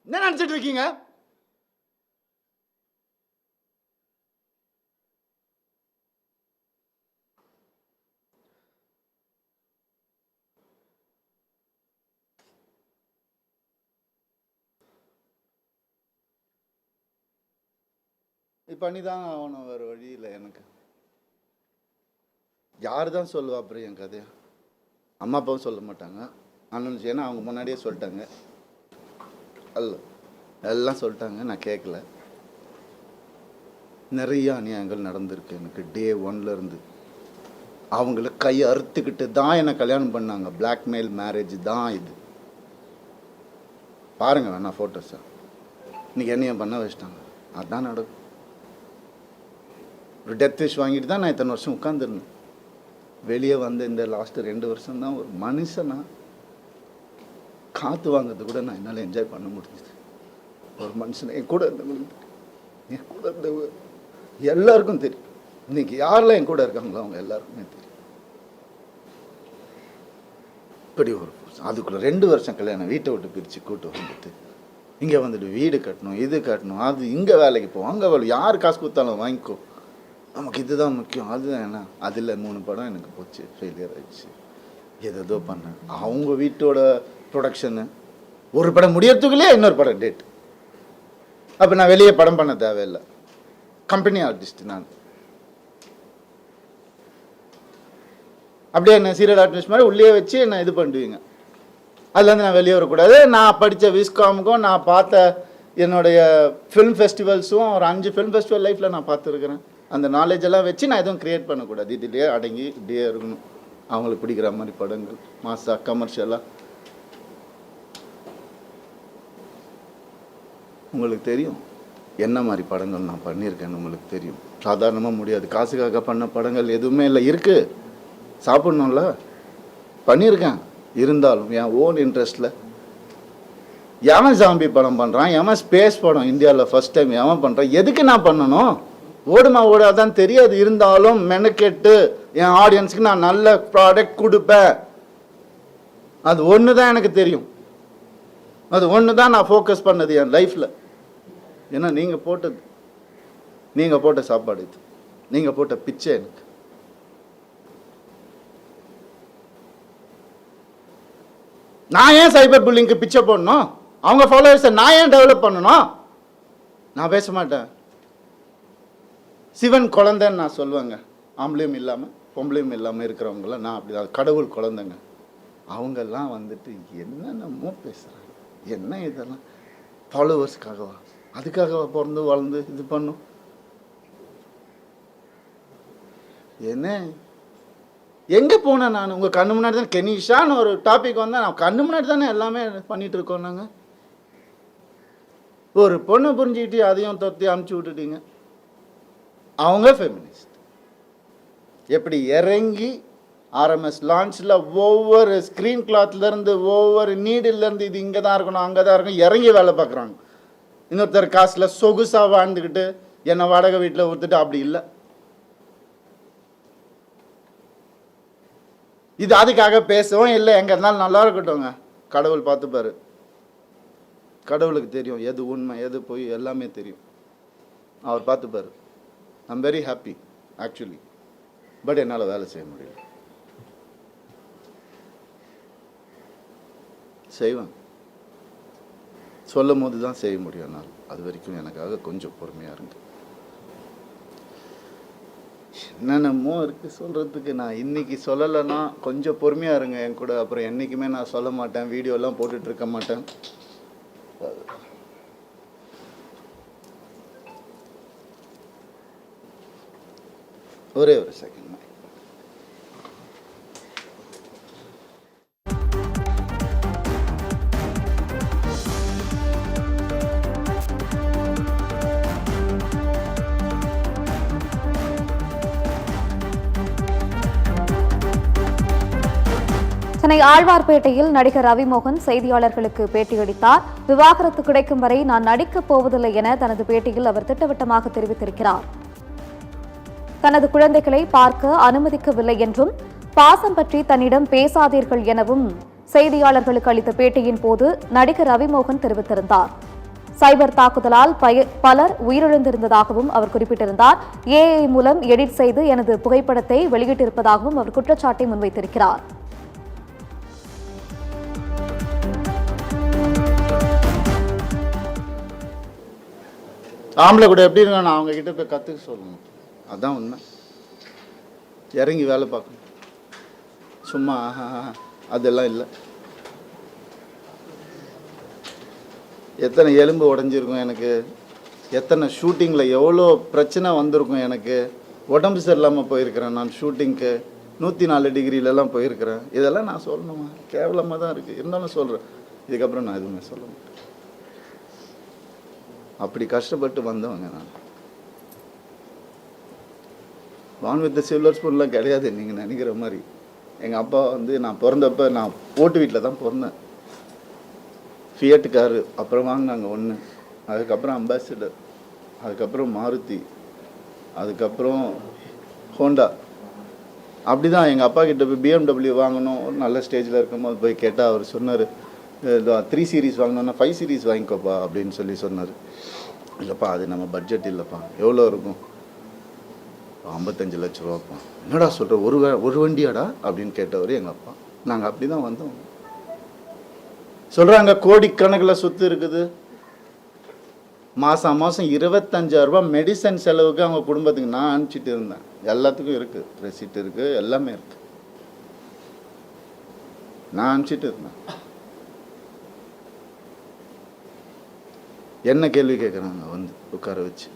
என்ன நினைச்சிட்டு இருக்கீங்க? பண்ணி தான் ஆகணும், வேறு வழி இல்லை எனக்கு. யார் தான் சொல்லுவா அப்புறம் என் கதையை? அம்மா அப்பாவும் சொல்ல மாட்டாங்க, அண்ணன், ஏன்னா அவங்க முன்னாடியே சொல்லிட்டாங்க. எல்லாம் சொல்லிட்டாங்க, நான் கேட்கல. நிறைய அநியாயங்கள் நடந்திருக்கு எனக்கு. டே 1லேருந்து அவங்கள கையை அறுத்துக்கிட்டு தான் என்னை கல்யாணம் பண்ணாங்க. பிளாக்மெயில் மேரேஜ் தான் இது. பாருங்க வேணா ஃபோட்டோஸை. இன்னைக்கு என்னையும் பண்ண வச்சிட்டாங்க. அதுதான் நடக்கும். ஒரு டெத் விஷ் வாங்கிட்டு தான் நான் இத்தனை வருஷம் உட்காந்துருந்தேன். வெளியே வந்து இந்த லாஸ்ட்டு 2 வருஷம் தான் ஒரு மனுஷனா காற்று வாங்கிறது கூட நான் என்னால் என்ஜாய் பண்ண முடிஞ்சுது. ஒரு மனுஷனை என் கூட இருந்தவங்களுக்கு, என் கூட இருந்த எல்லாருக்கும் தெரியும். இன்னைக்கு யாரெல்லாம் என் கூட இருக்காங்களோ அவங்க எல்லாருக்குமே தெரியும். இப்படி ஒரு அதுக்குள்ளே 2 வருஷம் கல்யாணம், வீட்டை விட்டு பிரித்து கூட்டு வந்துட்டு இங்கே வந்துட்டு வீடு கட்டணும், இது கட்டணும், அது இங்கே வேலைக்கு போவோம், அங்கே வேலை, யார் காசு கொடுத்தாலும் வாங்கிக்கோ, நமக்கு இதுதான் முக்கியம், அதுதான். என்ன அதில் 3 படம் எனக்கு போச்சு, ஃபெயிலியர் ஆயிடுச்சு. ஏதோ பண்ணேன். அவங்க வீட்டோட ப்ரொடக்ஷனு, ஒரு படம் முடியறதுக்குள்ளே இன்னொரு படம் டேட். அப்போ நான் வெளியே படம் பண்ண தேவையில்லை, கம்பெனி ஆர்டிஸ்ட் நான். அப்படியே என்ன சீரியல் ஆர்டிஸ்ட் மாதிரி உள்ளே வச்சு என்ன இது பண்ணுவீங்க. அதுலேருந்து நான் வெளியே வரக்கூடாது. நான் படித்த விஸ்காமுக்கும் நான் பார்த்த என்னுடைய ஃபிலிம் ஃபெஸ்டிவல்ஸும் ஒரு 5 ஃபிலிம் ஃபெஸ்டிவல் லைஃப்பில் நான் பார்த்துருக்குறேன். அந்த நாலேஜ் எல்லாம் வச்சு நான் எதுவும் க்ரியேட் பண்ணக்கூடாது. இதுலேயே அடங்கி இப்படியே இருக்கணும். அவங்களுக்கு பிடிக்கிற மாதிரி படங்கள், மாசா கமர்ஷியலாக. உங்களுக்கு தெரியும் என்ன மாதிரி படங்கள் நான் பண்ணியிருக்கேன்னு உங்களுக்கு தெரியும். சாதாரணமாக முடியாது. காசுக்காக பண்ண படங்கள் எதுவுமே இல்லை. இருக்குது, சாப்பிட்ணும்ல, பண்ணியிருக்கேன். இருந்தாலும் என் ஓன் இன்ட்ரெஸ்டில் எவன் ஜாம்பி படம் பண்ணுறான், எவன் ஸ்பேஸ் படம் இந்தியாவில் ஃபஸ்ட் டைம் எவன் பண்ணுறான், எதுக்கு நான் பண்ணணும்? ஓடுமா ஓடாதான் தெரியாது. இருந்தாலும் மெனக்கெட்டு என் ஆடியன்ஸுக்கு நான் நல்ல ப்ராடக்ட் கொடுப்பேன். அது ஒன்று தான் எனக்கு தெரியும். அது ஒன்று தான் நான் ஃபோக்கஸ் பண்ணது என் லைஃப்பில். ஏன்னா நீங்கள் போட்ட சாப்பாடு இது, நீங்கள் போட்ட பிச்சை எனக்கு. நான் ஏன் சைபர் புல்லிங்க்கு பிச்சை போடணும்? அவங்க ஃபாலோவர்ஸை நான் ஏன் டெவலப் பண்ணணும்? நான் பேச மாட்டேன். சிவன் குழந்தைன்னு நான் சொல்லுவேங்க. ஆம்பளையும் இல்லாமல் பொம்பளையும் இல்லாமல் இருக்கிறவங்களாம் நான் அப்படி தான். கடவுள் குழந்தைங்க. அவங்கெல்லாம் வந்துட்டு என்னென்னமோ பேசுகிறாங்க. என்ன இதெல்லாம்? ஃபாலோவர்ஸ்க்காகவா? அதுக்காகவா பிறந்து வளர்ந்து இது பண்ணும்? என்ன எங்கே போனேன் நான்? உங்கள் கண்ணு முன்னாடி தான் கெனிஷான்னு ஒரு டாபிக் வந்தால் நான் கண்ணு முன்னாடி தானே எல்லாமே பண்ணிகிட்டு இருக்கோம். நாங்கள் ஒரு பொண்ணை புரிஞ்சுக்கிட்டு அதையும் தொத்தி அமுச்சு விட்டுட்டீங்க. அவங்க ஃபெமினிஸ்ட். எப்படி இறங்கி ஆர்எம்எஸ் லான்ச்சில் ஒவ்வொரு ஸ்க்ரீன் கிளாத்லேருந்து ஒவ்வொரு நீடிலேருந்து இது இங்கே தான் இருக்கணும், அங்கே தான் இருக்கணும், இறங்கி வேலை பார்க்குறாங்க. இன்னொருத்தர் காசில் சொகுசாக வாழ்ந்துக்கிட்டு என்னை வாடகை வீட்டில் கொடுத்துட்டு அப்படி இல்லை. இது அதுக்காக பேசவும் இல்லை. எங்கே இருந்தாலும் நல்லா இருக்கட்டும்ங்க. கடவுள் பார்த்துப்பாரு. கடவுளுக்கு தெரியும் எது உண்மை எது போய் எல்லாமே தெரியும். அவர் பார்த்துப்பாரு. I'm very happy actually. But என்னால் வேலை செய்ய முடியல. செய்வேன், சொல்லும் போது தான் செய்ய முடியும். என்னால் அது வரைக்கும் எனக்காக கொஞ்சம் பொறுமையாக இருந்து. என்னென்னமோ இருக்குது சொல்கிறதுக்கு. நான் இன்றைக்கி சொல்லலைன்னா கொஞ்சம் பொறுமையாக இருங்க என் கூட. அப்புறம் என்றைக்குமே நான் சொல்ல மாட்டேன், வீடியோலாம் போட்டுட்ருக்க மாட்டேன். ஒரே ஒரு செகண்ட். சென்னை ஆழ்வார்பேட்டையில் நடிகர் ரவிமோகன் செய்தியாளர்களுக்கு பேட்டியளித்தார். விவாகரத்து கிடைக்கும் வரை நான் நடிக்கப் போவதில்லை என தனது பேட்டியில் அவர் திட்டவட்டமாக தெரிவித்திருக்கிறார். தனது குழந்தைகளை பார்க்க அனுமதிக்கவில்லை என்றும், பாசம் பற்றி தன்னிடம் பேசாதீர்கள் எனவும் செய்தியாளர்களுக்கு அளித்த பேட்டியின் போது நடிகர் ரவிமோகன் தெரிவித்திருந்தார். சைபர் தாக்குதலால் பலர் உயிரிழந்திருந்ததாகவும் அவர் குறிப்பிட்டிருந்தார். ஏஐ மூலம் எடிட் செய்து எனது புகைப்படத்தை வெளியிட்டிருப்பதாகவும் அவர் குற்றச்சாட்டை முன்வைத்திருக்கிறார். ஆம்பளை கூட எப்படி இருக்கான், நான் அவங்க கிட்ட போய் கற்றுக்க சொல்லணும். அதான் உண்மை. இறங்கி வேலை பார்க்கணும். சும்மா அதெல்லாம் இல்லை. எத்தனை எலும்பு உடஞ்சிருக்கும் எனக்கு, எத்தனை ஷூட்டிங்கில் எவ்வளோ பிரச்சனை வந்திருக்கும் எனக்கு. உடம்பு சரியில்லாமல் போயிருக்கிறேன் நான் ஷூட்டிங்க்கு. 104 டிகிரிலெல்லாம் போயிருக்கிறேன். இதெல்லாம் நான் சொல்லணுமா? கேவலமாக தான் இருக்குது. இருந்தாலும் சொல்கிறேன். இதுக்கப்புறம் நான் எதுவுமே சொல்ல மாட்டேன். அப்படி கஷ்டப்பட்டு வந்தவங்க நான். வான் வித் சில்வர் ஸ்பூன்லாம் கிடையாது நீங்கள் நினைக்கிற மாதிரி. எங்கள் அப்பா வந்து நான் பிறந்தப்போ நான் ஓட்டு வீட்டில் தான் பிறந்தேன். ஃபியட் காரு அப்புறம் வாங்கினாங்க 1, அதுக்கப்புறம் அம்பாசிடர், அதுக்கப்புறம் மாருதி, அதுக்கப்புறம் ஹோண்டா. அப்படி தான் எங்கள் அப்பா கிட்ட போய் BMW வாங்கணும். ஒரு நல்ல ஸ்டேஜில் இருக்கும்போது போய் கேட்டால் அவர் சொன்னார், 3 சீரீஸ் வாங்கினோன்னா 5 சீரீஸ் வாங்கிக்கோப்பா அப்படின்னு சொன்னார். இல்லைப்பா அது நம்ம பட்ஜெட் இல்லைப்பா. எவ்வளோ இருக்கும்? 55 லட்ச ரூபாப்பா. என்னடா சொல்கிற, ஒரு வண்டியாடா அப்படின்னு கேட்டவர் எங்கள் அப்பா. நாங்கள் அப்படி தான் வந்தோம். சொல்கிறாங்க கோடிக்கணக்கில் சொத்து இருக்குது. மாதம் 25,000 ரூபா மெடிசன் செலவுக்கு அவங்க குடும்பத்துக்கு நான் அனுப்பிச்சிட்டு இருந்தேன். எல்லாத்துக்கும் இருக்குது, ரெசிப்ட் இருக்குது, எல்லாமே இருக்குது. நான் அனுப்பிச்சிட்டு இருந்தேன். என்ன கேள்வி கேட்குறாங்க வந்து உட்கார வச்சு.